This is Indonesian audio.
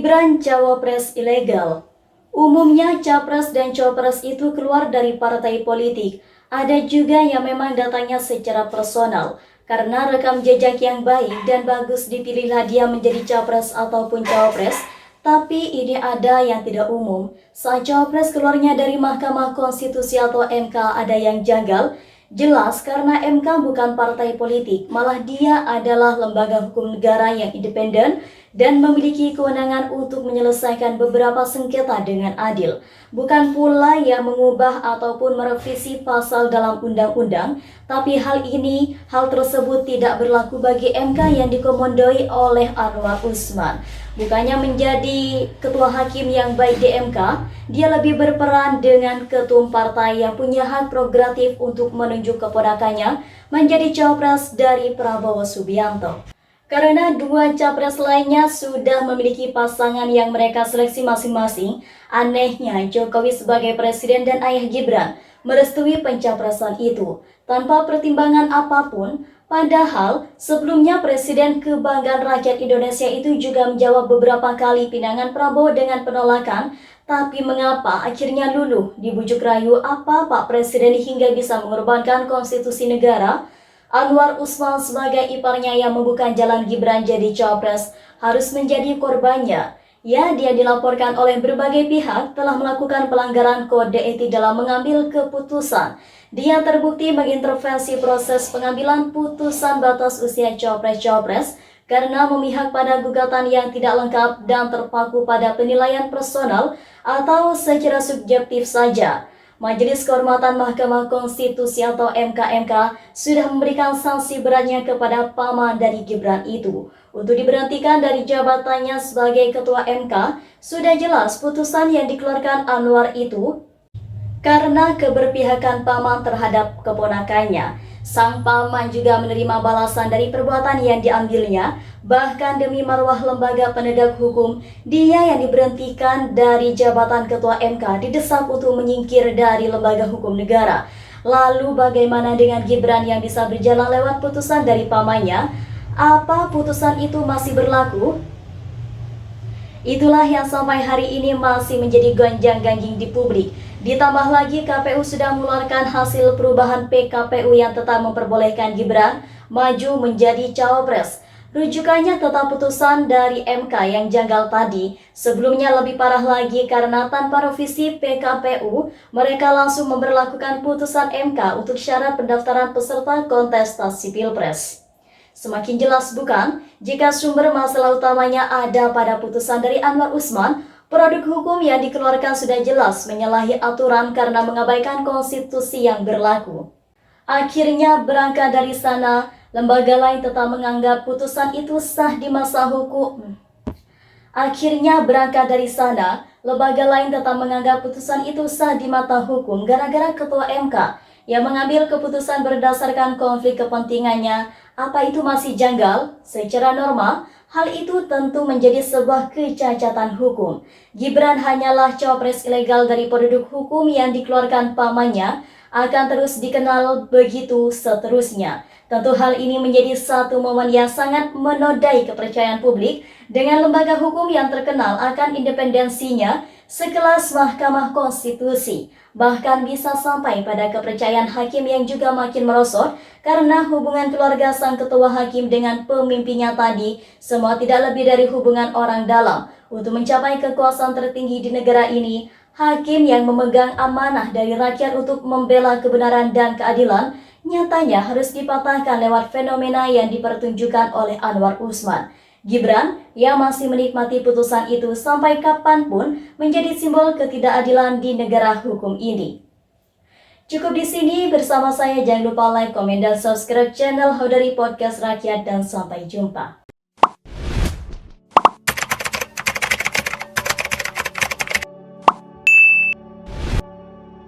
Gibran cawapres ilegal. Umumnya capres dan cawapres itu keluar dari partai politik. Ada juga yang memang datangnya secara personal. Karena rekam jejak yang baik dan bagus dipilihlah dia menjadi capres ataupun cawapres. Tapi ini ada yang tidak umum. Saat cawapres keluarnya dari Mahkamah Konstitusi atau MK ada yang janggal. Jelas karena MK bukan partai politik, malah dia adalah lembaga hukum negara yang independen dan memiliki kewenangan untuk menyelesaikan beberapa sengketa dengan adil. Bukan pula yang mengubah ataupun merevisi pasal dalam undang-undang, tapi hal tersebut tidak berlaku bagi MK yang dikomandoi oleh Anwar Usman. Bukannya menjadi ketua hakim yang baik di MK, dia lebih berperan dengan ketum partai yang punya hak prerogatif untuk menunjuk keponakannya menjadi cawapres dari Prabowo Subianto. Karena dua capres lainnya sudah memiliki pasangan yang mereka seleksi masing-masing, anehnya Jokowi sebagai presiden dan ayah Gibran merestui pencapresan itu tanpa pertimbangan apapun. Padahal sebelumnya Presiden Kebanggaan Rakyat Indonesia itu juga menjawab beberapa kali pinangan Prabowo dengan penolakan. Tapi mengapa akhirnya luluh dibujuk rayu apa Pak Presiden hingga bisa mengorbankan konstitusi negara? Anwar Usman sebagai iparnya yang membuka jalan Gibran jadi cawapres harus menjadi korbannya. Ya, dia dilaporkan oleh berbagai pihak telah melakukan pelanggaran kode etik dalam mengambil keputusan. Dia terbukti mengintervensi proses pengambilan putusan batas usia cawapres-cawapres karena memihak pada gugatan yang tidak lengkap dan terpaku pada penilaian personal atau secara subjektif saja. Majelis Kehormatan Mahkamah Konstitusi atau MKMK sudah memberikan sanksi beratnya kepada paman dari Gibran itu untuk diberhentikan dari jabatannya sebagai Ketua MK. Sudah jelas putusan yang dikeluarkan Anwar itu karena keberpihakan paman terhadap keponakannya. Sang paman juga menerima balasan dari perbuatan yang diambilnya. Bahkan demi marwah lembaga penegak hukum, dia yang diberhentikan dari jabatan Ketua MK didesak untuk menyingkir dari lembaga hukum negara. Lalu bagaimana dengan Gibran yang bisa berjalan lewat putusan dari pamannya? Apa putusan itu masih berlaku? Itulah yang sampai hari ini masih menjadi gonjang-ganjing di publik. Ditambah lagi KPU sudah mengeluarkan hasil perubahan PKPU yang tetap memperbolehkan Gibran maju menjadi cawapres. Rujukannya tetap putusan dari MK yang janggal tadi. Sebelumnya lebih parah lagi karena tanpa revisi PKPU, mereka langsung memberlakukan putusan MK untuk syarat pendaftaran peserta kontestasi Pilpres. Semakin jelas bukan, jika sumber masalah utamanya ada pada putusan dari Anwar Usman, produk hukum yang dikeluarkan sudah jelas menyalahi aturan karena mengabaikan konstitusi yang berlaku. Akhirnya berangkat dari sana, lembaga lain tetap menganggap putusan itu sah di masa hukum. Mata hukum gara-gara Ketua MK yang mengambil keputusan berdasarkan konflik kepentingannya. Apa itu masih janggal? Secara normal, hal itu tentu menjadi sebuah kecacatan hukum. Gibran hanyalah cawapres ilegal dari produk hukum yang dikeluarkan pamannya, akan terus dikenal begitu seterusnya. Tentu hal ini menjadi satu momen yang sangat menodai kepercayaan publik dengan lembaga hukum yang terkenal akan independensinya sekelas Mahkamah Konstitusi. Bahkan bisa sampai pada kepercayaan hakim yang juga makin merosot karena hubungan keluarga sang ketua hakim dengan pemimpinnya tadi semua tidak lebih dari hubungan orang dalam. Untuk mencapai kekuasaan tertinggi di negara ini, hakim yang memegang amanah dari rakyat untuk membela kebenaran dan keadilan nyatanya harus dipatahkan lewat fenomena yang dipertunjukkan oleh Anwar Usman. Gibran yang masih menikmati putusan itu sampai kapanpun menjadi simbol ketidakadilan di negara hukum ini. Cukup di sini bersama saya, jangan lupa like, komen, dan subscribe channel Hodari Podcast Rakyat dan sampai jumpa.